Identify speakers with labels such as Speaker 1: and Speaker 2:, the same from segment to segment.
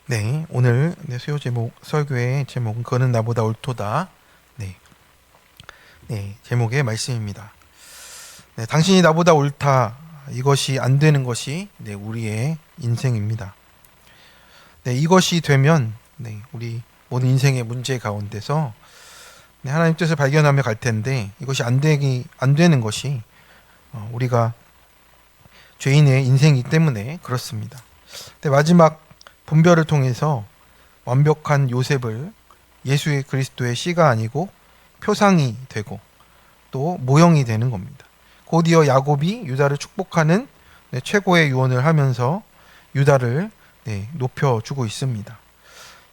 Speaker 1: 네, 오늘 수요 제목 설교의 제목은 그는 나보다 옳도다. 네, 제목의 말씀입니다. 네, 당신이 나보다 옳다. 이것이 안 되는 것이 우리의 인생입니다. 네, 이것이 되면 우리 모든 인생의 문제 가운데서 하나님 뜻을 발견하며 갈 텐데 이것이 안 되는 것이 우리가 죄인의 인생이기 때문에 그렇습니다. 근데 마지막 분별을 통해서 완벽한 요셉을 예수의 그리스도의 씨가 아니고 표상이 되고 또 모형이 되는 겁니다. 곧이어 야곱이 유다를 축복하는 최고의 유언을 하면서 유다를 높여주고 있습니다.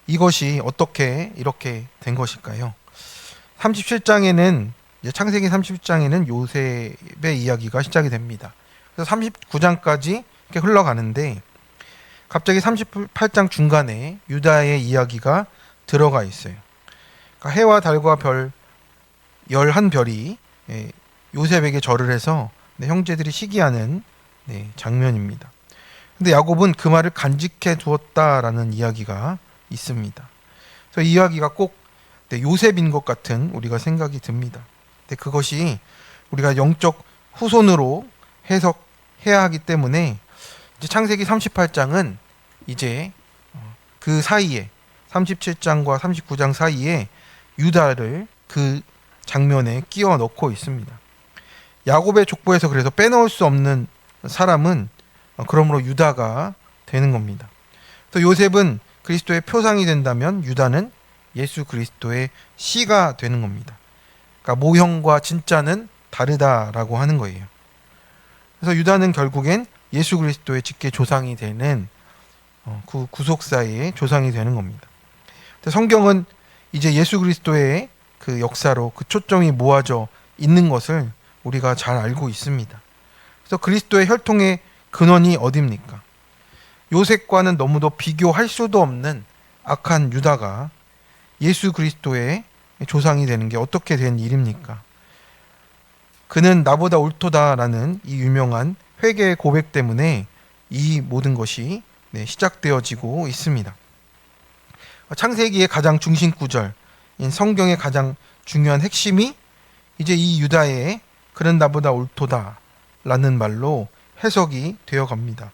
Speaker 1: 이것이 어떻게 이렇게 된 것일까요? 37장에는 창세기 37장에는 요셉의 이야기가 시작이 됩니다. 그래서 39장까지 이렇게 흘러가는데 갑자기 38장 중간에 유다의 이야기가 들어가 있어요. 그러니까 해와 달과 별 11별이 요셉에게 절을 해서 형제들이 시기하는 장면입니다. 근데 야곱은 그 말을 간직해 두었다라는 이야기가 있습니다. 그래서 이 이야기가 꼭 요셉인 것 같은 우리가 생각이 듭니다. 근데 그것이 우리가 영적 후손으로 해석해야 하기 때문에 이제 창세기 38장은 이제 그 사이에 37장과 39장 사이에 유다를 그 장면에 끼워 넣고 있습니다. 야곱의 족보에서 그래서 빼놓을 수 없는 사람은 그러므로 유다가 되는 겁니다. 또 요셉은 그리스도의 표상이 된다면 유다는 예수 그리스도의 씨가 되는 겁니다. 그러니까 모형과 진짜는 다르다라고 하는 거예요. 그래서 유다는 결국엔 예수 그리스도의 직계 조상이 되는 그 구속사의 조상이 되는 겁니다. 성경은 이제 예수 그리스도의 그 역사로 그 초점이 모아져 있는 것을 우리가 잘 알고 있습니다. 그래서 그리스도의 혈통의 근원이 어디입니까? 요셉과는 너무도 비교할 수도 없는 악한 유다가 예수 그리스도의 조상이 되는 게 어떻게 된 일입니까? 그는 나보다 옳도다라는 이 유명한 회개의 고백 때문에 이 모든 것이 시작되어지고 있습니다. 창세기의 가장 중심 구절인 성경의 가장 중요한 핵심이 이제 이 유다의 그는 나보다 옳도다 라는 말로 해석이 되어 갑니다.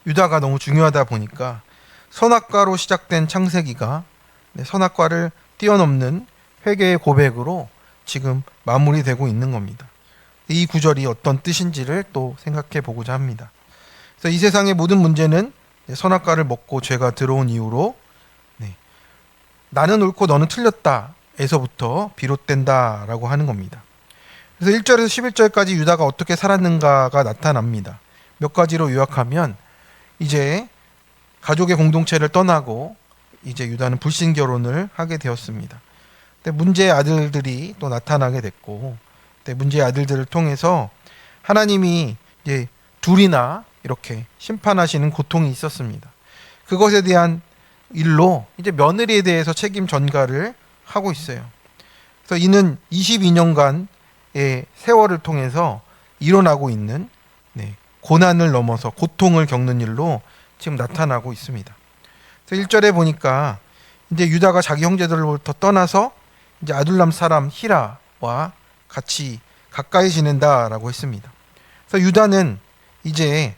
Speaker 1: 유다가 너무 중요하다 보니까 선악과로 시작된 창세기가 선악과를 뛰어넘는 회개의 고백으로 지금 마무리되고 있는 겁니다. 이 구절이 어떤 뜻인지를 또 생각해 보고자 합니다. 그래서 이 세상의 모든 문제는 선악과를 먹고 죄가 들어온 이후로 나는 옳고 너는 틀렸다 에서부터 비롯된다라고 하는 겁니다. 그래서 1절에서 11절까지 유다가 어떻게 살았는가가 나타납니다. 몇 가지로 요약하면 이제 가족의 공동체를 떠나고 이제 유다는 불신 결혼을 하게 되었습니다. 근데 문제의 아들들이 또 나타나게 됐고 문제의 아들들을 통해서 하나님이 이제 둘이나 이렇게 심판하시는 고통이 있었습니다. 그것에 대한 일로 이제 며느리에 대해서 책임 전가를 하고 있어요. 그래서 이는 22년간의 세월을 통해서 일어나고 있는 고난을 넘어서 고통을 겪는 일로 지금 나타나고 있습니다. 그래서 1절에 보니까 이제 유다가 자기 형제들로부터 떠나서 이제 아둘람 사람 히라와 같이 가까이 지낸다라고 했습니다. 그래서 유다는 이제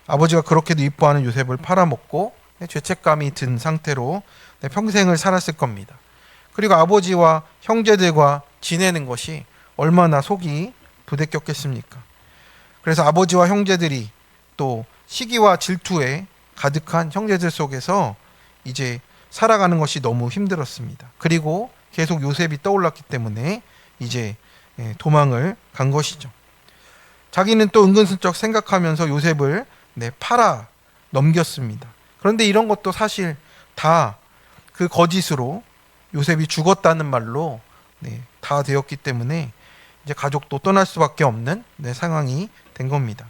Speaker 1: 아버지가 그렇게도 이뻐하는 요셉을 팔아먹고 죄책감이 든 상태로 평생을 살았을 겁니다. 그리고 아버지와 형제들과 지내는 것이 얼마나 속이 부대꼈겠습니까? 그래서 아버지와 형제들이 또 시기와 질투에 가득한 형제들 속에서 이제 살아가는 것이 너무 힘들었습니다. 그리고 계속 요셉이 떠올랐기 때문에 이제 도망을 간 것이죠. 자기는 또 은근슬쩍 생각하면서 요셉을 팔아 넘겼습니다. 그런데 이런 것도 사실 다 그 거짓으로 요셉이 죽었다는 말로 다 되었기 때문에 이제 가족도 떠날 수밖에 없는 상황이 된 겁니다.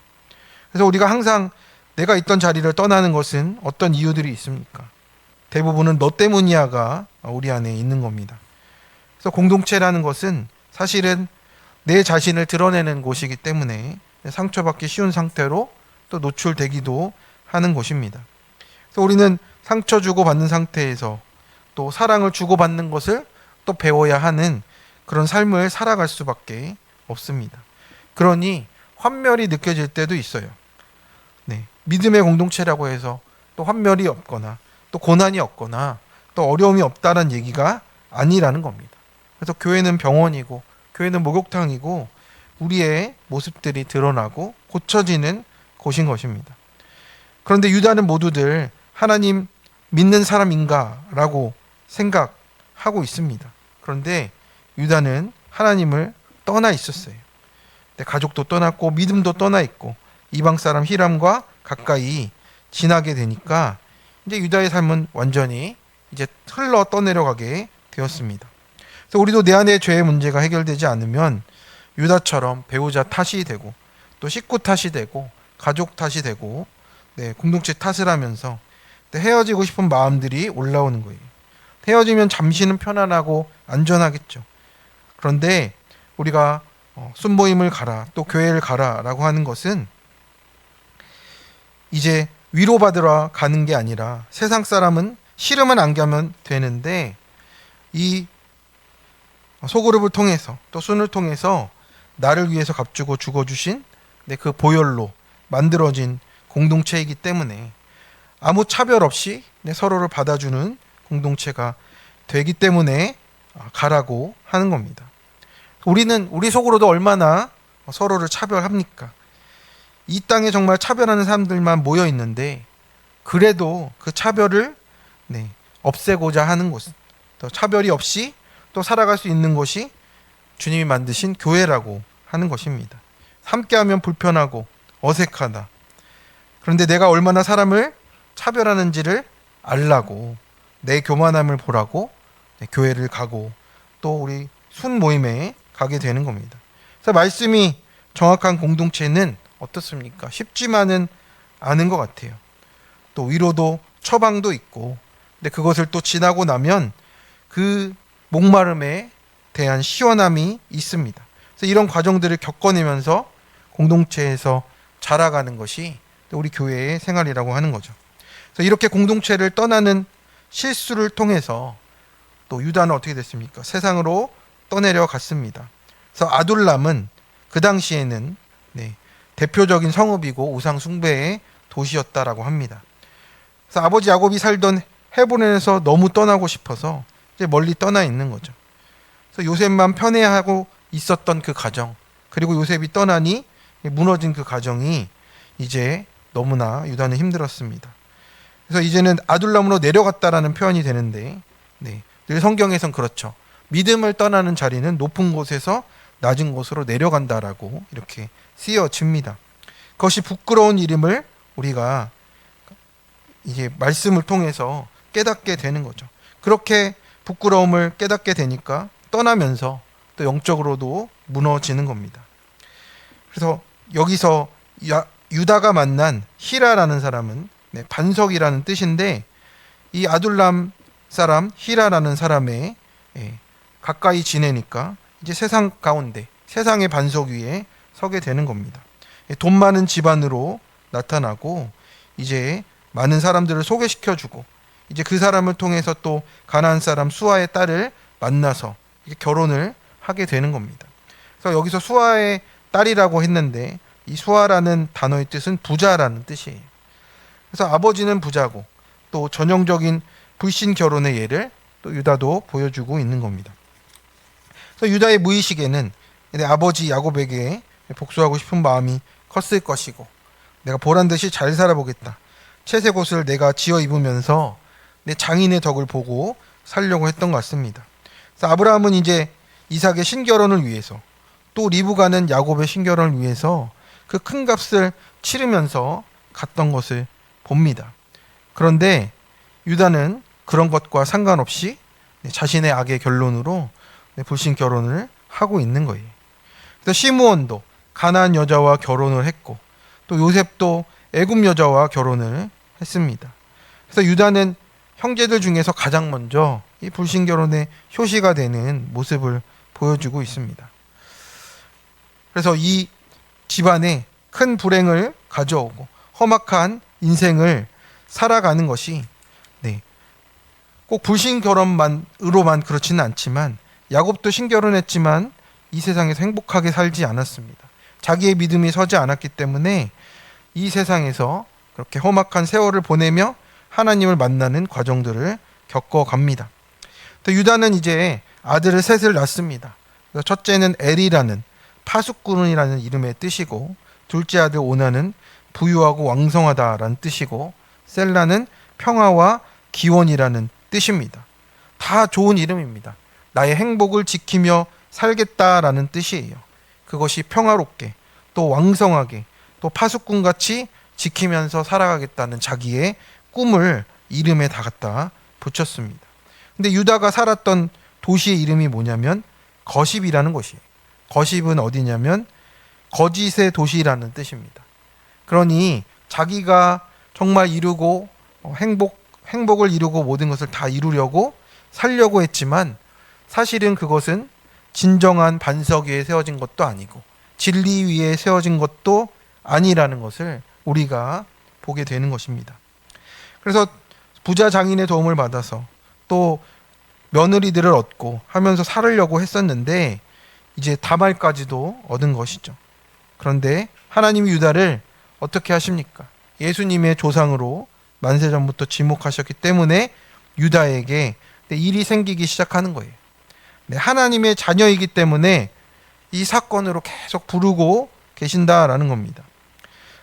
Speaker 1: 그래서 우리가 항상 내가 있던 자리를 떠나는 것은 어떤 이유들이 있습니까? 대부분은 너 때문이야가 우리 안에 있는 겁니다. 그래서 공동체라는 것은 사실은 내 자신을 드러내는 곳이기 때문에 상처받기 쉬운 상태로 또 노출되기도 하는 곳입니다. 그래서 우리는 상처 주고받는 상태에서 또 사랑을 주고받는 것을 또 배워야 하는 그런 삶을 살아갈 수밖에 없습니다. 그러니 환멸이 느껴질 때도 있어요. 네, 믿음의 공동체라고 해서 또 환멸이 없거나 또 고난이 없거나 또 어려움이 없다는 얘기가 아니라는 겁니다. 그래서 교회는 병원이고 교회는 목욕탕이고 우리의 모습들이 드러나고 고쳐지는 곳인 것입니다. 그런데 유다는 모두들 하나님 믿는 사람인가라고 생각하고 있습니다. 그런데 유다는 하나님을 떠나 있었어요. 가족도 떠났고 믿음도 떠나 있고 이방 사람 히람과 가까이 지나게 되니까 이제 유다의 삶은 완전히 이제 흘러 떠내려가게 되었습니다. 그래서 우리도 내 안의 죄의 문제가 해결되지 않으면 유다처럼 배우자 탓이 되고 또 식구 탓이 되고 가족 탓이 되고 공동체 탓을 하면서 헤어지고 싶은 마음들이 올라오는 거예요. 헤어지면 잠시는 편안하고 안전하겠죠. 그런데 우리가 순모임을 가라 또 교회를 가라라고 하는 것은 이제 위로받으러 가는 게 아니라 세상 사람은 싫으면 안 가면 되는데 이 소그룹을 통해서 또 순을 통해서 나를 위해서 값주고 죽어주신 그 보혈로 만들어진 공동체이기 때문에 아무 차별 없이 서로를 받아주는 공동체가 되기 때문에 가라고 하는 겁니다. 우리는 우리 속으로도 얼마나 서로를 차별합니까? 이 땅에 정말 차별하는 사람들만 모여 있는데 그래도 그 차별을 없애고자 하는 곳, 또 차별이 없이 또 살아갈 수 있는 것이 주님이 만드신 교회라고 하는 것입니다. 함께하면 불편하고 어색하다. 그런데 내가 얼마나 사람을 차별하는지를 알라고 내 교만함을 보라고 교회를 가고 또 우리 순 모임에 가게 되는 겁니다. 그래서 말씀이 정확한 공동체는 어떻습니까? 쉽지만은 않은 것 같아요. 또 위로도 처방도 있고 근데 그것을 또 지나고 나면 그 목마름에 대한 시원함이 있습니다. 그래서 이런 과정들을 겪어내면서 공동체에서 자라가는 것이 우리 교회의 생활이라고 하는 거죠. 그래서 이렇게 공동체를 떠나는 실수를 통해서 또 유다는 어떻게 됐습니까? 세상으로 떠내려 갔습니다. 그래서 아둘람은 그 당시에는 대표적인 성읍이고 우상 숭배의 도시였다라고 합니다. 그래서 아버지 야곱이 살던 헤브론에서 너무 떠나고 싶어서 이제 멀리 떠나 있는 거죠. 그래서 요셉만 편애하고 있었던 그 가정, 그리고 요셉이 떠나니 무너진 그 가정이 이제 너무나 유다는 힘들었습니다. 그래서 이제는 아둘람으로 내려갔다라는 표현이 되는데, 늘 성경에선 그렇죠. 믿음을 떠나는 자리는 높은 곳에서 낮은 곳으로 내려간다라고 이렇게 쓰여집니다. 그것이 부끄러운 일임을 우리가 이제 말씀을 통해서 깨닫게 되는 거죠. 그렇게 부끄러움을 깨닫게 되니까 떠나면서 또 영적으로도 무너지는 겁니다. 그래서 여기서 유다가 만난 히라라는 사람은 반석이라는 뜻인데 이 아둘람 사람 히라라는 사람의 가까이 지내니까 이제 세상 가운데 세상의 반석 위에 서게 되는 겁니다. 돈 많은 집안으로 나타나고 이제 많은 사람들을 소개시켜주고 이제 그 사람을 통해서 또 가나안 사람 수아의 딸을 만나서 결혼을 하게 되는 겁니다. 그래서 여기서 수아의 딸이라고 했는데 이 수아라는 단어의 뜻은 부자라는 뜻이에요. 그래서 아버지는 부자고 또 전형적인 불신 결혼의 예를 또 유다도 보여주고 있는 겁니다. 그래서 유다의 무의식에는 내 아버지 야곱에게 복수하고 싶은 마음이 컸을 것이고 내가 보란듯이 잘 살아보겠다. 채색 옷을 내가 지어 입으면서 내 장인의 덕을 보고 살려고 했던 것 같습니다. 그래서 아브라함은 이제 이삭의 신결혼을 위해서 또 리브가는 야곱의 신결혼을 위해서 그 큰 값을 치르면서 갔던 것을 봅니다. 그런데 유다는 그런 것과 상관없이 자신의 악의 결론으로 불신 결혼을 하고 있는 거예요. 그래서 시므온도 가나안 여자와 결혼을 했고 또 요셉도 애굽 여자와 결혼을 했습니다. 그래서 유다는 형제들 중에서 가장 먼저 이 불신 결혼의 효시가 되는 모습을 보여주고 있습니다. 그래서 이 집안에 큰 불행을 가져오고 험악한 인생을 살아가는 것이 네, 꼭 불신 결혼만으로만 그렇지는 않지만 야곱도 신결혼했지만 이 세상에서 행복하게 살지 않았습니다. 자기의 믿음이 서지 않았기 때문에 이 세상에서 그렇게 험악한 세월을 보내며 하나님을 만나는 과정들을 겪어갑니다. 또 유다는 이제 아들을 셋을 낳습니다. 첫째는 엘이라는 파수꾼이라는 이름의 뜻이고, 둘째 아들 오나는 부유하고 왕성하다라는 뜻이고, 셀라는 평화와 기원이라는 뜻입니다. 다 좋은 이름입니다. 나의 행복을 지키며 살겠다라는 뜻이에요. 그것이 평화롭게, 또 왕성하게, 또 파수꾼같이 지키면서 살아가겠다는 자기의 꿈을 이름에 다 갖다 붙였습니다. 근데 유다가 살았던 도시의 이름이 뭐냐면 거십이라는 곳이에요. 거십은 어디냐면 거짓의 도시라는 뜻입니다. 그러니 자기가 정말 이루고 행복을 이루고 모든 것을 다 이루려고 살려고 했지만 사실은 그것은 진정한 반석 위에 세워진 것도 아니고 진리 위에 세워진 것도 아니라는 것을 우리가 보게 되는 것입니다. 그래서 부자 장인의 도움을 받아서 또 며느리들을 얻고 하면서 살으려고 했었는데 이제 다말까지도 얻은 것이죠. 그런데 하나님이 유다를 어떻게 하십니까? 예수님의 조상으로 만세전부터 지목하셨기 때문에 유다에게 일이 생기기 시작하는 거예요. 하나님의 자녀이기 때문에 이 사건으로 계속 부르고 계신다라는 겁니다.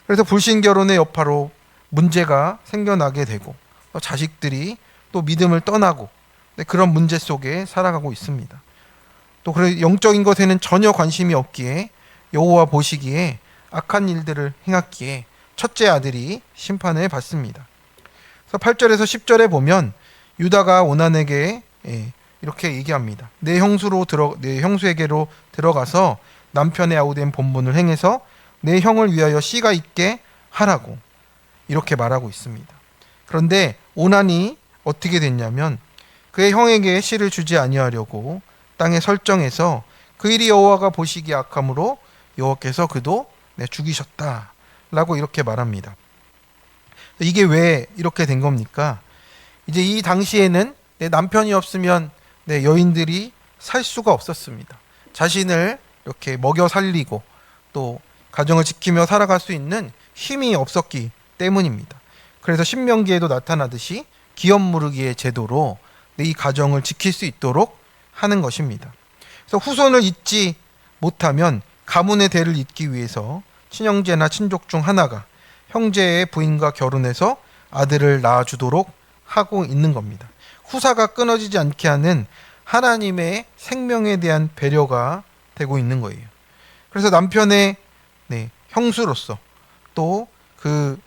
Speaker 1: 그래서 불신결혼의 여파로 문제가 생겨나게 되고 자식들이 또 믿음을 떠나고 그런 문제 속에 살아가고 있습니다. 또 영적인 것에는 전혀 관심이 없기에 여호와 보시기에 악한 일들을 행했기에 첫째 아들이 심판을 받습니다. 그래서 8절에서 10절에 보면 유다가 오난에게 이렇게 얘기합니다. 내 형수에게로 들어가서 남편의 아우된 본분을 행해서 내 형을 위하여 씨가 있게 하라고 이렇게 말하고 있습니다. 그런데 오난이 어떻게 됐냐면 그의 형에게 씨를 주지 아니하려고 땅에 설정해서 그 일이 여호와가 보시기에 악함으로 여호와께서 그도 죽이셨다라고 이렇게 말합니다. 이게 왜 이렇게 된 겁니까? 이제 이 당시에는 내 남편이 없으면 내 여인들이 살 수가 없었습니다. 자신을 이렇게 먹여 살리고 또 가정을 지키며 살아갈 수 있는 힘이 없었기 때문입니다. 그래서 신명기에도 나타나듯이 기업 무르기의 제도로 이 가정을 지킬 수 있도록 하는 것입니다. 그래서 후손을 잇지 못하면 가문의 대를 잇기 위해서 친형제나 친족 중 하나가 형제의 부인과 결혼해서 아들을 낳아주도록 하고 있는 겁니다. 후사가 끊어지지 않게 하는 하나님의 생명에 대한 배려가 되고 있는 거예요. 그래서 남편의 형수로서 또 그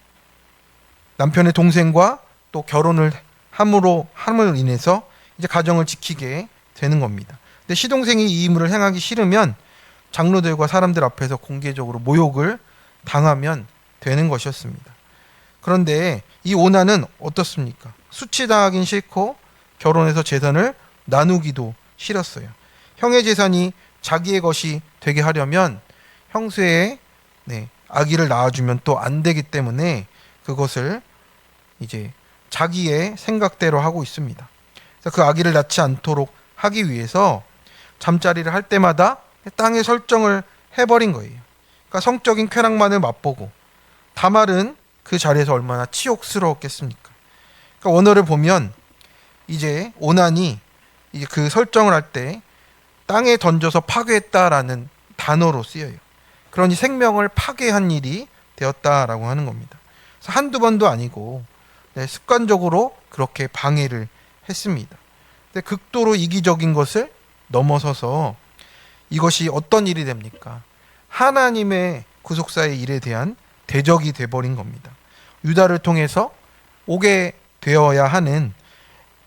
Speaker 1: 남편의 동생과 또 결혼을 함으로 인해서 이제 가정을 지키게 되는 겁니다. 근데 시동생이 이 임무를 행하기 싫으면 장로들과 사람들 앞에서 공개적으로 모욕을 당하면 되는 것이었습니다. 그런데 이 오난은 어떻습니까? 수치당하긴 싫고 결혼해서 재산을 나누기도 싫었어요. 형의 재산이 자기의 것이 되게 하려면 형수의 아기를 낳아주면 또 안 되기 때문에 그것을 이제 자기의 생각대로 하고 있습니다. 그래서 그 아기를 낳지 않도록 하기 위해서 잠자리를 할 때마다 땅에 설정을 해버린 거예요. 그러니까 성적인 쾌락만을 맛보고 다말은 그 자리에서 얼마나 치욕스러웠겠습니까? 그러니까 원어를 보면 이제 오난이 이제 그 설정을 할 때 땅에 던져서 파괴했다라는 단어로 쓰여요. 그러니 생명을 파괴한 일이 되었다라고 하는 겁니다. 그래서 한두 번도 아니고 습관적으로 그렇게 방해를 했습니다. 근데 극도로 이기적인 것을 넘어서서 이것이 어떤 일이 됩니까? 하나님의 구속사의 일에 대한 대적이 돼버린 겁니다. 유다를 통해서 오게 되어야 하는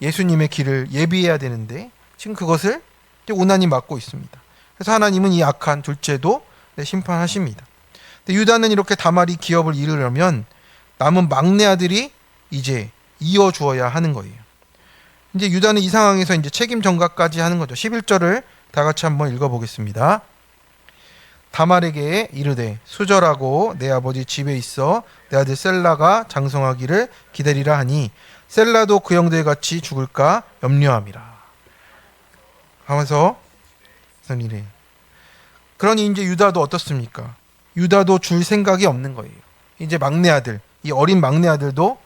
Speaker 1: 예수님의 길을 예비해야 되는데 지금 그것을 오난이 막고 있습니다. 그래서 하나님은 이 악한 둘째도 심판하십니다. 근데 유다는 이렇게 다말이 기업을 이루려면 남은 막내 아들이 이제 이어주어야 하는 거예요. 이제 유다는 이 상황에서 이제 책임 전가까지 하는 거죠. 11절을 다 같이 한번 읽어보겠습니다. 다말에게 이르되 수절하고 내 아버지 집에 있어 내 아들 셀라가 장성하기를 기다리라 하니 셀라도 그 형들 같이 죽을까 염려함이라 하면서 이래. 그러니 이제 유다도 어떻습니까? 유다도 줄 생각이 없는 거예요. 이제 막내 아들, 이 어린 막내 아들도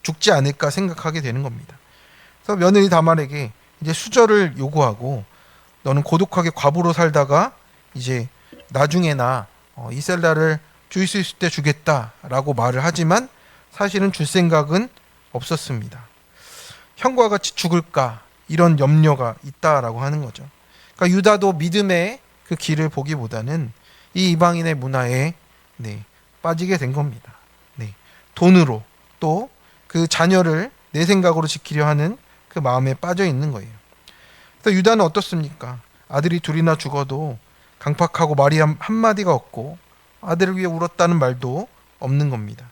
Speaker 1: 죽지 않을까 생각하게 되는 겁니다. 그래서 며느리 다말에게 이제 수절을 요구하고 너는 고독하게 과부로 살다가 이제 나중에나 이 셀라를 줄 수 있을 때 주겠다라고 말을 하지만 사실은 줄 생각은 없었습니다. 형과 같이 죽을까 이런 염려가 있다라고 하는 거죠. 그러니까 유다도 믿음의 그 길을 보기보다는 이 이방인의 문화에 빠지게 된 겁니다. 돈으로 또 그 자녀를 내 생각으로 지키려 하는 그 마음에 빠져 있는 거예요. 그래서 유다는 어떻습니까? 아들이 둘이나 죽어도 강팍하고 말이 한마디가 없고 아들을 위해 울었다는 말도 없는 겁니다.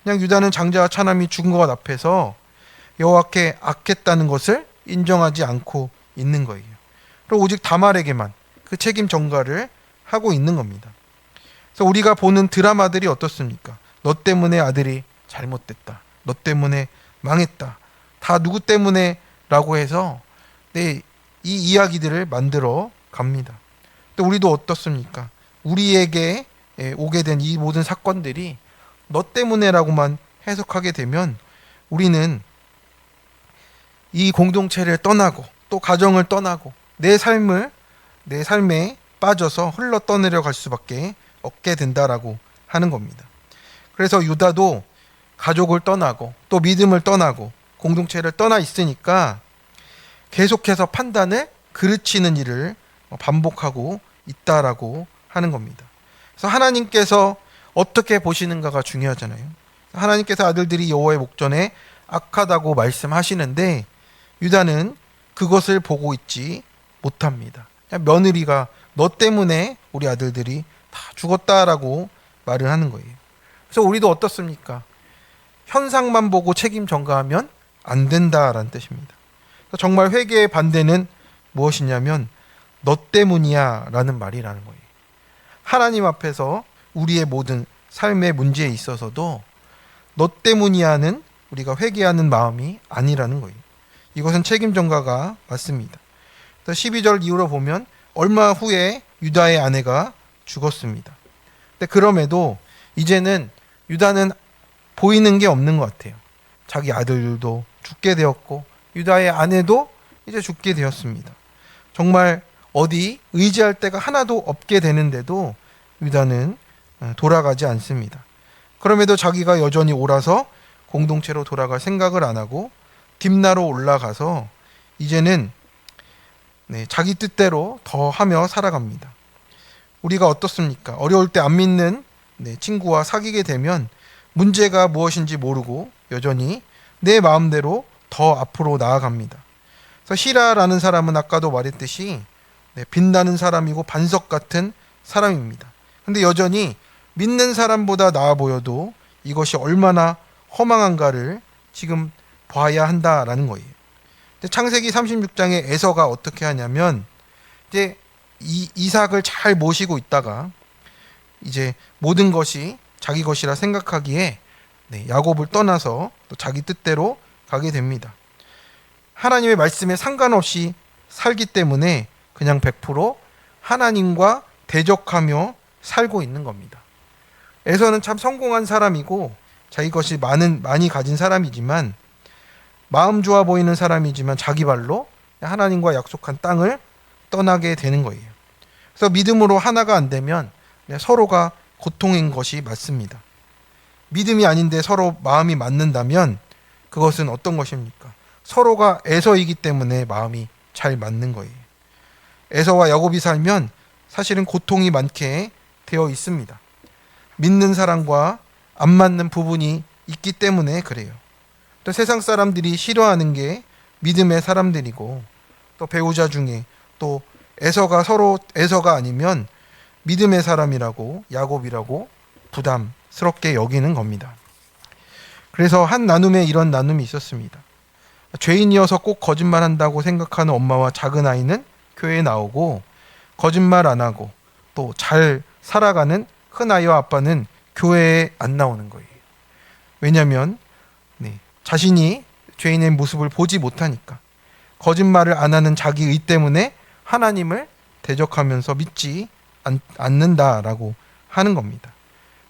Speaker 1: 그냥 유다는 장자와 차남이 죽은 것 앞에서 여호와께 악했다는 것을 인정하지 않고 있는 거예요. 그리고 오직 다말에게만 그 책임 전가를 하고 있는 겁니다. 그래서 우리가 보는 드라마들이 어떻습니까? 너 때문에 아들이 잘못됐다. 너 때문에 망했다. 다 누구 때문에 라고 해서 이 이야기들을 만들어 갑니다. 또 우리도 어떻습니까? 우리에게 오게 된 이 모든 사건들이 너 때문에라고만 해석하게 되면 우리는 이 공동체를 떠나고 또 가정을 떠나고 내 삶에 빠져서 흘러 떠내려 갈 수밖에 없게 된다라고 하는 겁니다. 그래서 유다도 가족을 떠나고 또 믿음을 떠나고 공동체를 떠나 있으니까 계속해서 판단을 그르치는 일을 반복하고 있다라고 하는 겁니다. 그래서 하나님께서 어떻게 보시는가가 중요하잖아요. 하나님께서 아들들이 여호와의 목전에 악하다고 말씀하시는데 유다는 그것을 보고 있지 못합니다. 그냥 며느리가 너 때문에 우리 아들들이 다 죽었다라고 말을 하는 거예요. 그래서 우리도 어떻습니까? 현상만 보고 책임 전가하면 안 된다라는 뜻입니다. 정말 회개의 반대는 무엇이냐면 너 때문이야 라는 말이라는 거예요. 하나님 앞에서 우리의 모든 삶의 문제에 있어서도 너 때문이야는 우리가 회개하는 마음이 아니라는 거예요. 이것은 책임 전가가 맞습니다. 12절 이후로 보면 얼마 후에 유다의 아내가 죽었습니다. 근데 그럼에도 이제는 유다는 보이는 게 없는 것 같아요. 자기 아들도 죽게 되었고 유다의 아내도 이제 죽게 되었습니다. 정말 어디 의지할 데가 하나도 없게 되는데도 유다는 돌아가지 않습니다. 그럼에도 자기가 여전히 옳아서 공동체로 돌아갈 생각을 안 하고 딥나로 올라가서 이제는 자기 뜻대로 더 하며 살아갑니다. 우리가 어떻습니까? 어려울 때 안 믿는 친구와 사귀게 되면 문제가 무엇인지 모르고 여전히 내 마음대로 더 앞으로 나아갑니다. 그래서 시라라는 사람은 아까도 말했듯이 빛나는 사람이고 반석 같은 사람입니다. 근데 여전히 믿는 사람보다 나아 보여도 이것이 얼마나 허망한가를 지금 봐야 한다라는 거예요. 창세기 36장에 에서가 어떻게 하냐면 이제 이삭을 잘 모시고 있다가 이제 모든 것이 자기 것이라 생각하기에 야곱을 떠나서 또 자기 뜻대로 가게 됩니다. 하나님의 말씀에 상관없이 살기 때문에 그냥 100% 하나님과 대적하며 살고 있는 겁니다. 에서는 참 성공한 사람이고 자기 것이 많이 가진 사람이지만 마음 좋아 보이는 사람이지만 자기 발로 하나님과 약속한 땅을 떠나게 되는 거예요. 그래서 믿음으로 하나가 안 되면 서로가 고통인 것이 맞습니다. 믿음이 아닌데 서로 마음이 맞는다면 그것은 어떤 것입니까? 서로가 에서이기 때문에 마음이 잘 맞는 거예요. 에서와 야곱이 살면 사실은 고통이 많게 되어 있습니다. 믿는 사람과 안 맞는 부분이 있기 때문에 그래요. 또 세상 사람들이 싫어하는 게 믿음의 사람들이고 또 배우자 중에 또 에서가 아니면 믿음의 사람이라고 야곱이라고 부담스럽게 여기는 겁니다. 그래서 한 나눔에 이런 나눔이 있었습니다. 죄인이어서 꼭 거짓말한다고 생각하는 엄마와 작은 아이는 교회에 나오고 거짓말 안 하고 또 잘 살아가는 큰아이와 아빠는 교회에 안 나오는 거예요. 왜냐하면 자신이 죄인의 모습을 보지 못하니까, 거짓말을 안 하는 자기의 때문에 하나님을 대적하면서 믿지 않는다라고 하는 겁니다.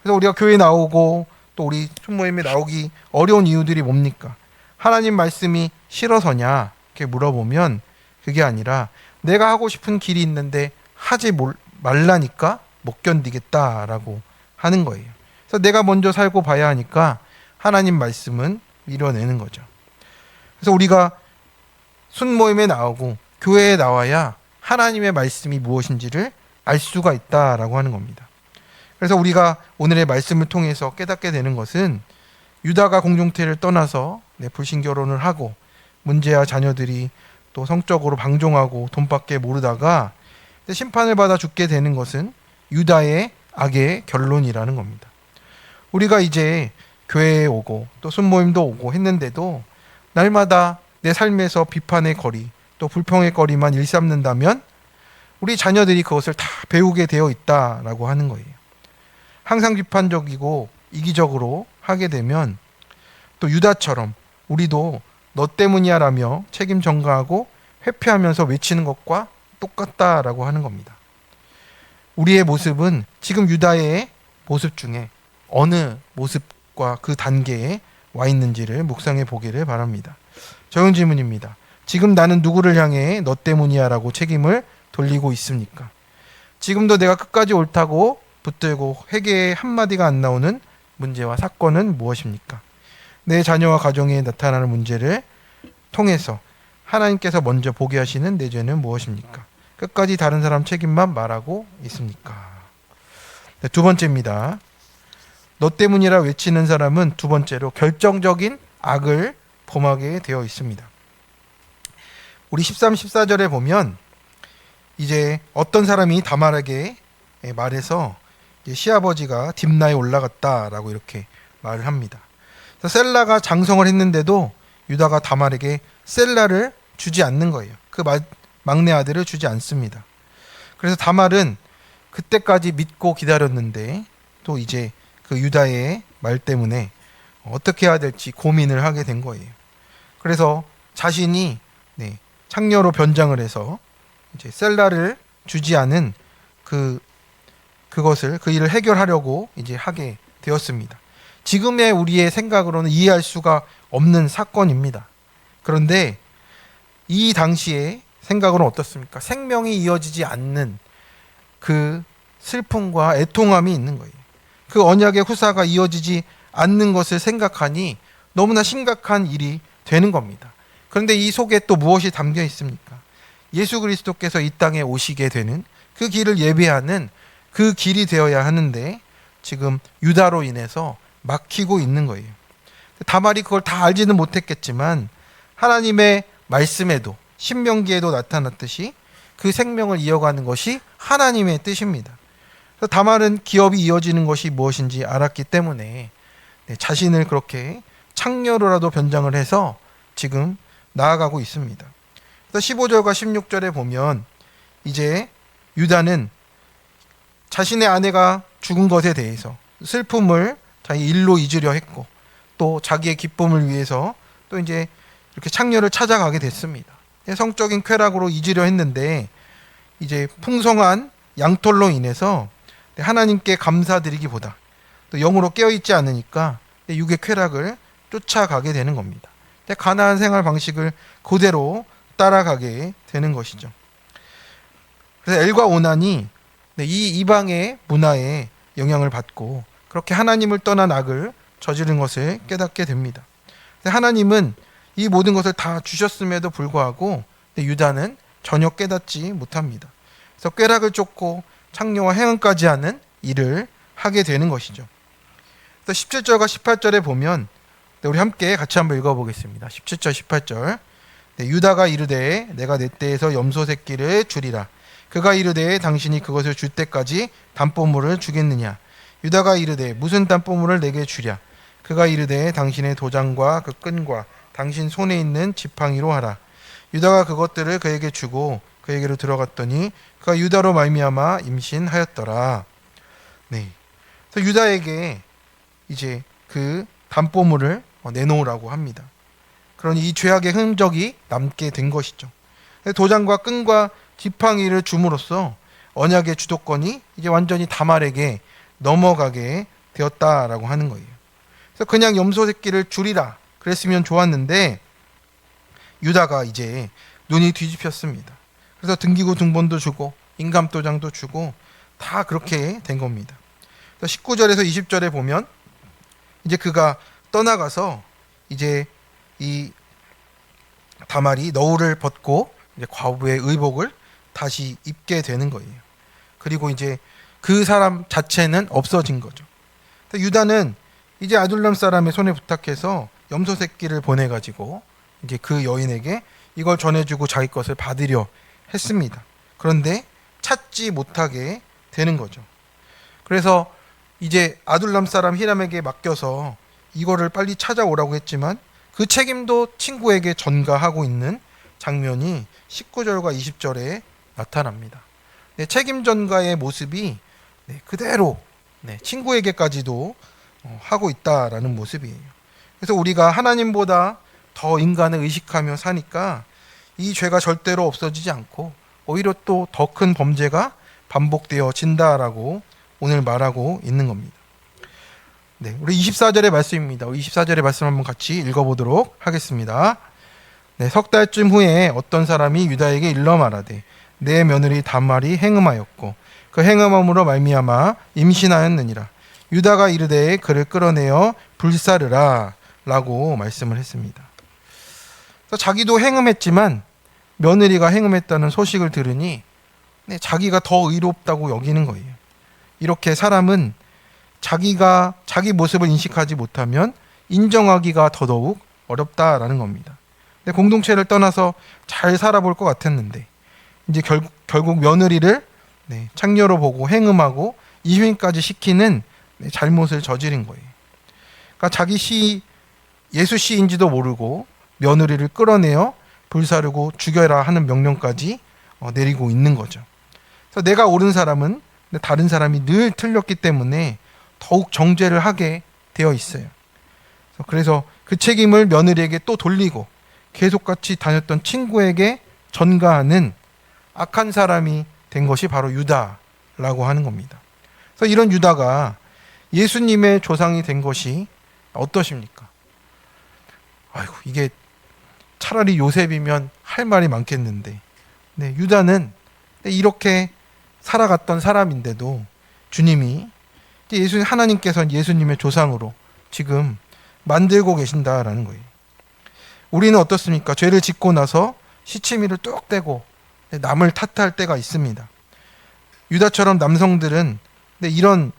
Speaker 1: 그래서 우리가 교회에 나오고 또 우리 순모임에 나오기 어려운 이유들이 뭡니까? 하나님 말씀이 싫어서냐? 이렇게 물어보면 그게 아니라 내가 하고 싶은 길이 있는데 하지 말라니까 못 견디겠다라고 하는 거예요. 그래서 내가 먼저 살고 봐야 하니까 하나님 말씀은 밀어내는 거죠. 그래서 우리가 순모임에 나오고 교회에 나와야 하나님의 말씀이 무엇인지를 알 수가 있다라고 하는 겁니다. 그래서 우리가 오늘의 말씀을 통해서 깨닫게 되는 것은 유다가 공동체를 떠나서 불신결혼을 하고 문제와 자녀들이 또 성적으로 방종하고 돈밖에 모르다가 심판을 받아 죽게 되는 것은 유다의 악의 결론이라는 겁니다. 우리가 이제 교회에 오고 또 순모임도 오고 했는데도 날마다 내 삶에서 비판의 거리 또 불평의 거리만 일삼는다면 우리 자녀들이 그것을 다 배우게 되어 있다라고 하는 거예요. 항상 비판적이고 이기적으로 하게 되면 또 유다처럼 우리도 너 때문이야 라며 책임 전가하고 회피하면서 외치는 것과 똑같다라고 하는 겁니다. 우리의 모습은 지금 유다의 모습 중에 어느 모습과 그 단계에 와 있는지를 묵상해 보기를 바랍니다. 적용 질문입니다. 지금 나는 누구를 향해 너 때문이야 라고 책임을 돌리고 있습니까? 지금도 내가 끝까지 옳다고 붙들고 회개의 한마디가 안 나오는 문제와 사건은 무엇입니까? 내 자녀와 가정에 나타나는 문제를 통해서 하나님께서 먼저 보게 하시는 내 죄는 무엇입니까? 끝까지 다른 사람 책임만 말하고 있습니까? 네, 두 번째입니다. 너 때문이라 외치는 사람은 두 번째로 결정적인 악을 범하게 되어 있습니다. 우리 13, 14절에 보면 이제 어떤 사람이 다말에게 말해서 시아버지가 딥나에 올라갔다라고 이렇게 말을 합니다. 그래서 셀라가 장성을 했는데도 유다가 다말에게 셀라를 주지 않는 거예요. 그 막내 아들을 주지 않습니다. 그래서 다말은 그때까지 믿고 기다렸는데 또 이제 그 유다의 말 때문에 어떻게 해야 될지 고민을 하게 된 거예요. 그래서 자신이 창녀로 변장을 해서 이제 셀라를 주지 않은 그것을 그 일을 해결하려고 이제 하게 되었습니다. 지금의 우리의 생각으로는 이해할 수가 없는 사건입니다. 그런데 이 당시의 생각으로는 어떻습니까? 생명이 이어지지 않는 그 슬픔과 애통함이 있는 거예요. 그 언약의 후사가 이어지지 않는 것을 생각하니 너무나 심각한 일이 되는 겁니다. 그런데 이 속에 또 무엇이 담겨 있습니까? 예수 그리스도께서 이 땅에 오시게 되는 그 길을 예비하는 그 길이 되어야 하는데 지금 유다로 인해서 막히고 있는 거예요. 다말이 그걸 다 알지는 못했겠지만 하나님의 말씀에도 신명기에도 나타났듯이 그 생명을 이어가는 것이 하나님의 뜻입니다. 그래서 다말은 기업이 이어지는 것이 무엇인지 알았기 때문에 자신을 그렇게 창녀로라도 변장을 해서 지금 나아가고 있습니다. 그래서 15절과 16절에 보면 이제 유다는 자신의 아내가 죽은 것에 대해서 슬픔을 자기 일로 잊으려 했고 또 자기의 기쁨을 위해서 또 이제 이렇게 창녀를 찾아가게 됐습니다. 성적인 쾌락으로 잊으려 했는데 이제 풍성한 양털로 인해서 하나님께 감사드리기보다 또 영으로 깨어있지 않으니까 육의 쾌락을 쫓아가게 되는 겁니다. 가나안 생활 방식을 그대로 따라가게 되는 것이죠. 그래서 엘과 오난이 이 이방의 문화에 영향을 받고 그렇게 하나님을 떠난 악을 저지른 것을 깨닫게 됩니다. 하나님은 이 모든 것을 다 주셨음에도 불구하고 유다는 전혀 깨닫지 못합니다. 그래서 쾌락을 쫓고 창녀와 행음까지 하는 일을 하게 되는 것이죠. 그래서 17절과 18절에 보면 우리 함께 같이 한번 읽어보겠습니다. 17절 18절 유다가 이르되 내가 내 떼에서 염소 새끼를 주리라. 그가 이르되 당신이 그것을 줄 때까지 담보물을 주겠느냐. 유다가 이르되 무슨 담보물을 내게 주랴. 그가 이르되 당신의 도장과 그 끈과 당신 손에 있는 지팡이로 하라. 유다가 그것들을 그에게 주고 그에게로 들어갔더니 그가 유다로 말미암아 임신하였더라. 네. 그래서 유다에게 이제 그 담보물을 내놓으라고 합니다. 그러니 이 죄악의 흔적이 남게 된 것이죠. 도장과 끈과 지팡이를 줌으로써 언약의 주도권이 이제 완전히 다말에게 넘어가게 되었다라고 하는 거예요. 그래서 그냥 염소 새끼를 줄이라 그랬으면 좋았는데 유다가 이제 눈이 뒤집혔습니다. 그래서 등기구 등본도 주고 인감도장도 주고 다 그렇게 된 겁니다. 19절에서 20절에 보면 이제 그가 떠나가서 이제 이 다말이 너울을 벗고 이제 과부의 의복을 다시 입게 되는 거예요. 그리고 이제 그 사람 자체는 없어진 거죠. 유다는 이제 아둘람 사람의 손에 부탁해서 염소 새끼를 보내가지고 이제 그 여인에게 이걸 전해주고 자기 것을 받으려 했습니다. 그런데 찾지 못하게 되는 거죠. 그래서 이제 아둘람 사람 히람에게 맡겨서 이거를 빨리 찾아오라고 했지만 그 책임도 친구에게 전가하고 있는 장면이 19절과 20절에 나타납니다. 네, 책임 전가의 모습이 그대로 친구에게까지도 하고 있다라는 모습이에요. 그래서 우리가 하나님보다 더 인간을 의식하며 사니까 이 죄가 절대로 없어지지 않고 오히려 또 더 큰 범죄가 반복되어진다라고 오늘 말하고 있는 겁니다. 네, 우리 24절의 말씀입니다. 24절의 말씀 한번 같이 읽어보도록 하겠습니다. 네, 석 달쯤 후에 어떤 사람이 유다에게 일러 말하되 내 며느리 다말이 행음하였고 그 행음함으로 말미암아 임신하였느니라. 유다가 이르되 그를 끌어내어 불사르라 라고 말씀을 했습니다. 그래서 자기도 행음했지만 며느리가 행음했다는 소식을 들으니 자기가 더 의롭다고 여기는 거예요. 이렇게 사람은 자기가 자기 모습을 인식하지 못하면 인정하기가 더더욱 어렵다라는 겁니다. 공동체를 떠나서 잘 살아볼 것 같았는데 이제 결국 며느리를 창녀로 보고 행음하고 이혼까지 시키는 잘못을 저지른 거예요. 그러니까 자기 씨 예수 씨인지도 모르고 며느리를 끌어내어 불사르고 죽여라 하는 명령까지 내리고 있는 거죠. 그래서 내가 옳은 사람은 다른 사람이 늘 틀렸기 때문에 더욱 정죄를 하게 되어 있어요. 그래서 그 책임을 며느리에게 또 돌리고 계속 같이 다녔던 친구에게 전가하는 악한 사람이 된 것이 바로 유다라고 하는 겁니다. 그래서 이런 유다가 예수님의 조상이 된 것이 어떠십니까? 아이고, 이게 차라리 요셉이면 할 말이 많겠는데, 유다는 이렇게 살아갔던 사람인데도 주님이 하나님께서 예수님의 조상으로 지금 만들고 계신다라는 거예요. 우리는 어떻습니까? 죄를 짓고 나서 시치미를 뚝 떼고 남을 탓할 때가 있습니다. 유다처럼 남성들은 이런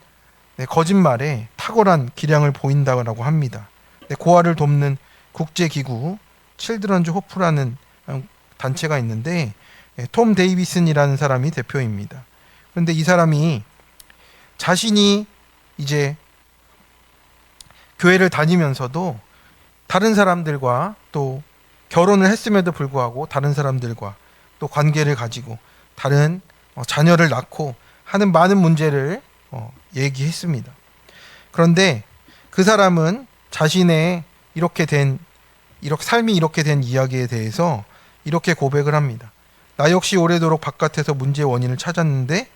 Speaker 1: 거짓말에 탁월한 기량을 보인다고 합니다. 고아를 돕는 국제기구 칠드런즈 호프라는 단체가 있는데 톰 데이비슨이라는 사람이 대표입니다. 그런데 이 사람이 자신이 이제 교회를 다니면서도 다른 사람들과 또 결혼을 했음에도 불구하고 다른 사람들과 또 관계를 가지고 다른 자녀를 낳고 하는 많은 문제를 얘기했습니다. 그런데 그 사람은 자신의 삶이 이렇게 된 이야기에 대해서 이렇게 고백을 합니다. 나 역시 오래도록 바깥에서 문제의 원인을 찾았는데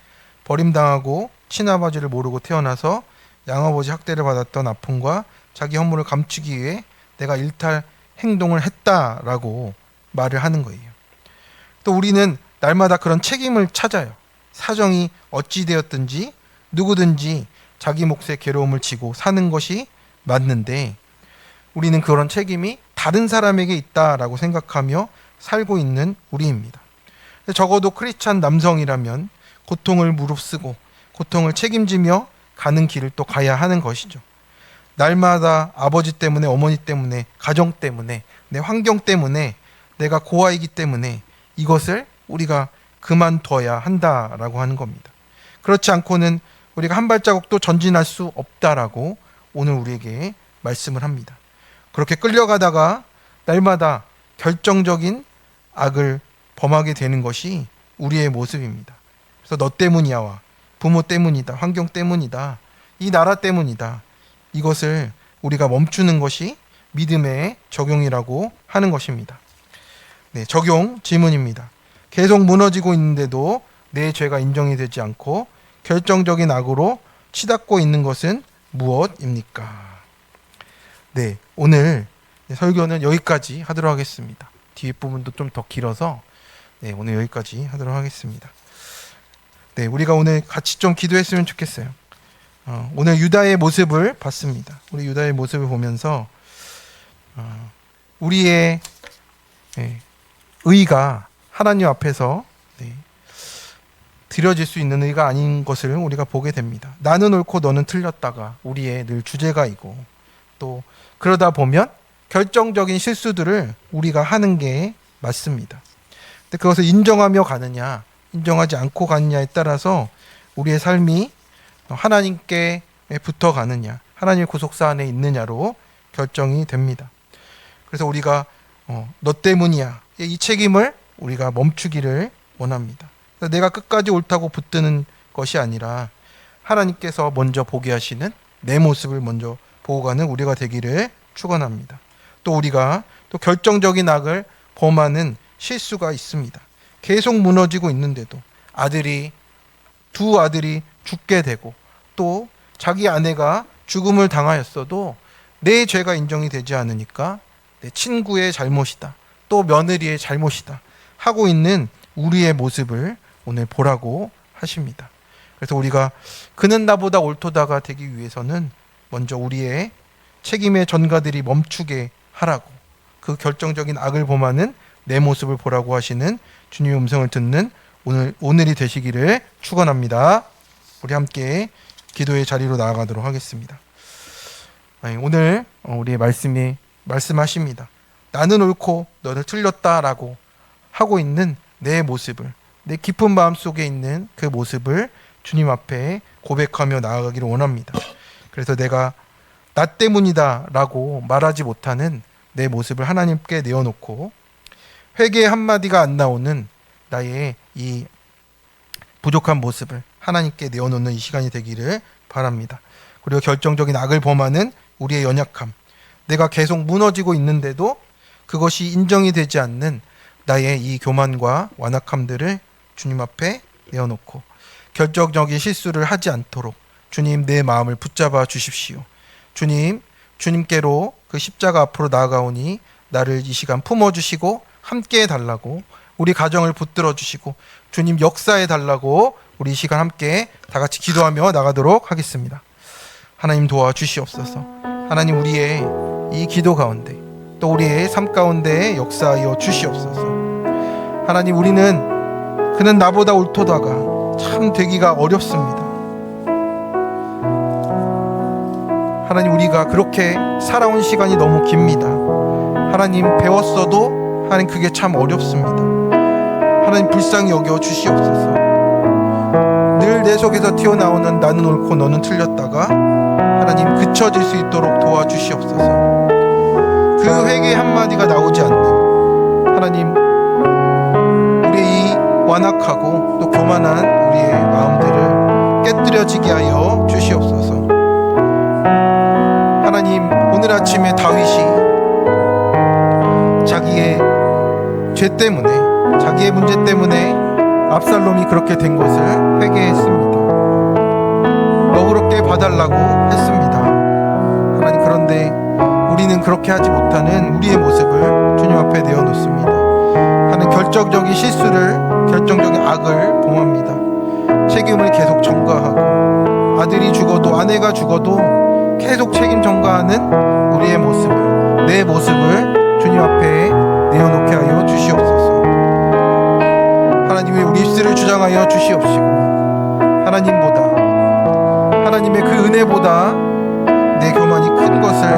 Speaker 1: 버림당하고 친아버지를 모르고 태어나서 양아버지 학대를 받았던 아픔과 자기 허물을 감추기 위해 내가 일탈 행동을 했다라고 말을 하는 거예요. 또 우리는 날마다 그런 책임을 찾아요. 사정이 어찌 되었든지 누구든지 자기 몫의 괴로움을 지고 사는 것이 맞는데 우리는 그런 책임이 다른 사람에게 있다라고 생각하며 살고 있는 우리입니다. 적어도 크리스찬 남성이라면 고통을 무릅쓰고 고통을 책임지며 가는 길을 또 가야 하는 것이죠. 날마다 아버지 때문에, 어머니 때문에, 가정 때문에, 내 환경 때문에, 내가 고아이기 때문에 이것을 우리가 그만둬야 한다라고 하는 겁니다. 그렇지 않고는 우리가 한 발자국도 전진할 수 없다라고 오늘 우리에게 말씀을 합니다. 그렇게 끌려가다가 날마다 결정적인 악을 범하게 되는 것이 우리의 모습입니다. 그래서 너 때문이야와 부모 때문이다, 환경 때문이다, 이 나라 때문이다, 이것을 우리가 멈추는 것이 믿음의 적용이라고 하는 것입니다. 네, 적용 질문입니다. 계속 무너지고 있는데도 내 죄가 인정이 되지 않고 결정적인 악으로 치닫고 있는 것은 무엇입니까? 네, 오늘 설교는 여기까지 하도록 하겠습니다. 뒤에 부분도 좀 더 길어서 네, 오늘 여기까지 하도록 하겠습니다. 네, 우리가 오늘 같이 좀 기도했으면 좋겠어요. 오늘 유다의 모습을 봤습니다. 우리 유다의 모습을 보면서 우리의 의가 하나님 앞에서 드려질 수 있는 의가 아닌 것을 우리가 보게 됩니다. 나는 옳고 너는 틀렸다가 우리의 늘 주제가이고, 또 그러다 보면 결정적인 실수들을 우리가 하는 게 맞습니다. 근데 그것을 인정하며 가느냐, 인정하지 않고 가느냐에 따라서 우리의 삶이 하나님께 붙어 가느냐, 하나님의 구속사 안에 있느냐로 결정이 됩니다. 그래서 우리가 너 때문이야, 이 책임을 우리가 멈추기를 원합니다. 내가 끝까지 옳다고 붙드는 것이 아니라 하나님께서 먼저 보게 하시는 내 모습을 먼저 보고 가는 우리가 되기를 축원합니다. 또 우리가 또 결정적인 악을 범하는 실수가 있습니다. 계속 무너지고 있는데도 두 아들이 죽게 되고, 또 자기 아내가 죽음을 당하였어도 내 죄가 인정이 되지 않으니까 내 친구의 잘못이다, 또 며느리의 잘못이다 하고 있는 우리의 모습을 오늘 보라고 하십니다. 그래서 우리가 그는 나보다 옳도다가 되기 위해서는 먼저 우리의 책임의 전가들이 멈추게 하라고, 그 결정적인 악을 범하는 내 모습을 보라고 하시는 주님의 음성을 듣는 오늘이 되시기를 축원합니다. 우리 함께 기도의 자리로 나아가도록 하겠습니다. 오늘 우리의 말씀이 말씀하십니다. 나는 옳고 너는 틀렸다라고 하고 있는 내 모습을, 내 깊은 마음 속에 있는 그 모습을 주님 앞에 고백하며 나아가기를 원합니다. 그래서 내가 나 때문이다 라고 말하지 못하는 내 모습을 하나님께 내어놓고 회개 한마디가 안 나오는 나의 이 부족한 모습을 하나님께 내어놓는 이 시간이 되기를 바랍니다. 그리고 결정적인 악을 범하는 우리의 연약함, 내가 계속 무너지고 있는데도 그것이 인정이 되지 않는 나의 이 교만과 완악함들을 주님 앞에 내어놓고 결정적인 실수를 하지 않도록 주님 내 마음을 붙잡아 주십시오. 주님께로 그 십자가 앞으로 나아가오니 나를 이 시간 품어주시고 함께 해달라고, 우리 가정을 붙들어 주시고 주님 역사해 달라고 우리 이 시간 함께 다 같이 기도하며 나가도록 하겠습니다. 하나님 도와주시옵소서. 하나님 우리의 이 기도 가운데 또 우리의 삶 가운데 역사하여 주시옵소서. 하나님 우리는 그는 나보다 옳도다가 참 되기가 어렵습니다. 하나님 우리가 그렇게 살아온 시간이 너무 깁니다. 하나님 배웠어도 하나님 그게 참 어렵습니다. 하나님 불쌍히 여겨 주시옵소서. 늘 내 속에서 튀어나오는 나는 옳고 너는 틀렸다가 하나님 그쳐질 수 있도록 도와주시옵소서. 그 회개 한마디가 나오지 않는 하나님 우리의 이 완악하고 또 교만한 우리의 마음들을 깨뜨려지게 하여 주시옵소서. 하나님 오늘 아침에 다윗이 자기의 죄 때문에, 자기의 문제 때문에 압살롬이 그렇게 된 것을 회개했습니다. 너그럽게 봐달라고 했습니다. 하나님 그런데 우리는 그렇게 하지 못하는 우리의 모습을 주님 앞에 내어놓습니다. 하나님 결정적인 실수를, 결정적인 악을 범합니다. 책임을 계속 전가하고 아들이 죽어도 아내가 죽어도 계속 책임 전가하는 우리의 모습을, 내 모습을 주님 앞에 내어놓게 하여 주시옵소서. 하나님의 우리 입술을 주장하여 주시옵시고 하나님보다, 하나님의 그 은혜보다 내 교만이 큰 것을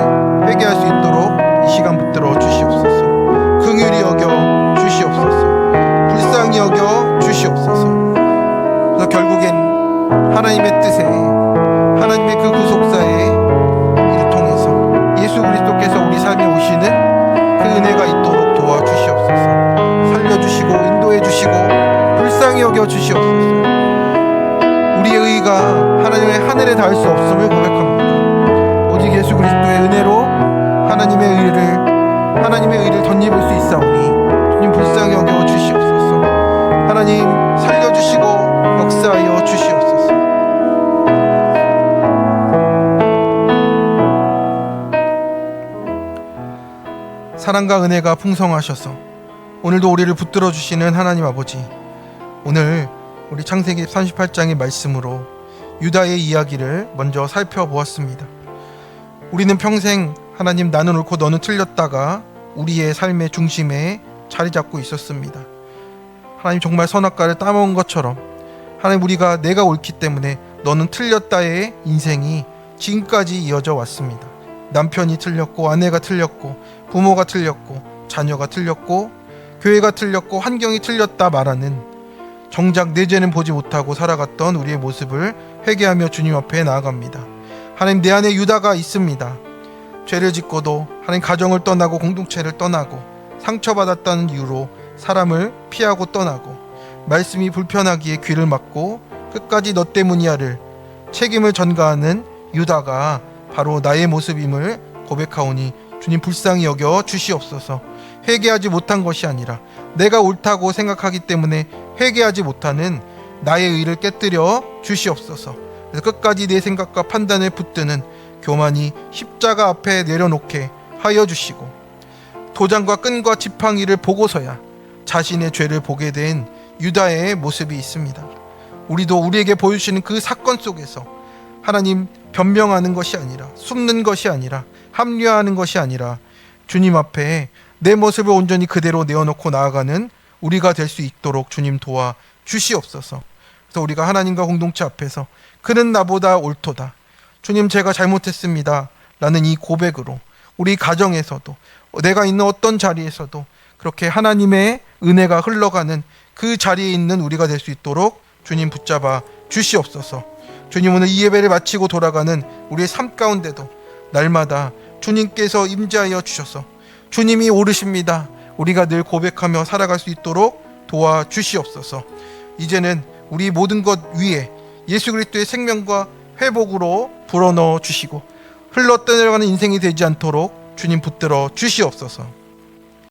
Speaker 1: 회개할 수 있도록 이 시간 붙들어 주시옵소서. 긍휼히 여겨 주시옵소서. 불쌍히 여겨 주시옵소서. 그래서 결국엔 하나님의 뜻에, 하나님의 그 구속사에 이를 통해서 예수 그리스도께서 우리 삶에 오시는 그 은혜가 있도록 도와주시옵소서. 살려주시고 인도해 주시고 불쌍히 불쌍히 여겨 주시옵소서. 우리의 의가 하나님의 하늘에 닿을 수 없음을 고백합니다. 오직 예수 그리스도의 은혜로 하나님의 의를 덧입을 수 있사오니 주님 불쌍히 여겨 주시옵소서. 하나님 살려주시고 역사하여 주시옵소서. 사랑과 은혜가 풍성하셔서 오늘도 우리를 붙들어 주시는 하나님 아버지, 오늘 우리 창세기 38장의 말씀으로 유다의 이야기를 먼저 살펴보았습니다. 우리는 평생 하나님 나는 옳고 너는 틀렸다가 우리의 삶의 중심에 자리 잡고 있었습니다. 하나님 정말 선악과를 따먹은 것처럼 하나님 우리가 내가 옳기 때문에 너는 틀렸다의 인생이 지금까지 이어져 왔습니다. 남편이 틀렸고 아내가 틀렸고 부모가 틀렸고 자녀가 틀렸고 교회가 틀렸고 환경이 틀렸다 말하는 정작 내 죄는 보지 못하고 살아갔던 우리의 모습을 회개하며 주님 앞에 나아갑니다. 하나님 내 안에 유다가 있습니다. 죄를 짓고도 하나님 가정을 떠나고 공동체를 떠나고 상처받았다는 이유로 사람을 피하고 떠나고 말씀이 불편하기에 귀를 막고 끝까지 너 때문이야를 책임을 전가하는 유다가 바로 나의 모습임을 고백하오니 주님 불쌍히 여겨 주시옵소서. 회개하지 못한 것이 아니라 내가 옳다고 생각하기 때문에 회개하지 못하는 나의 의를 깨뜨려 주시옵소서. 그래서 끝까지 내 생각과 판단을 붙드는 교만이 십자가 앞에 내려놓게 하여 주시고 도장과 끈과 지팡이를 보고서야 자신의 죄를 보게 된 유다의 모습이 있습니다. 우리도 우리에게 보여주시는 그 사건 속에서 하나님 변명하는 것이 아니라 숨는 것이 아니라 합리화하는 것이 아니라 주님 앞에 내 모습을 온전히 그대로 내어놓고 나아가는 우리가 될 수 있도록 주님 도와 주시옵소서. 그래서 우리가 하나님과 공동체 앞에서 그는 나보다 옳도다, 주님 제가 잘못했습니다 라는 이 고백으로 우리 가정에서도 내가 있는 어떤 자리에서도 그렇게 하나님의 은혜가 흘러가는 그 자리에 있는 우리가 될 수 있도록 주님 붙잡아 주시옵소서. 주님 오늘 이 예배를 마치고 돌아가는 우리의 삶 가운데도 날마다 주님께서 임재하여 주셔서 주님이 오르십니다 우리가 늘 고백하며 살아갈 수 있도록 도와주시옵소서. 이제는 우리 모든 것 위에 예수 그리스도의 생명과 회복으로 불어넣어 주시고 흘러 떠내려가는 인생이 되지 않도록 주님 붙들어 주시옵소서.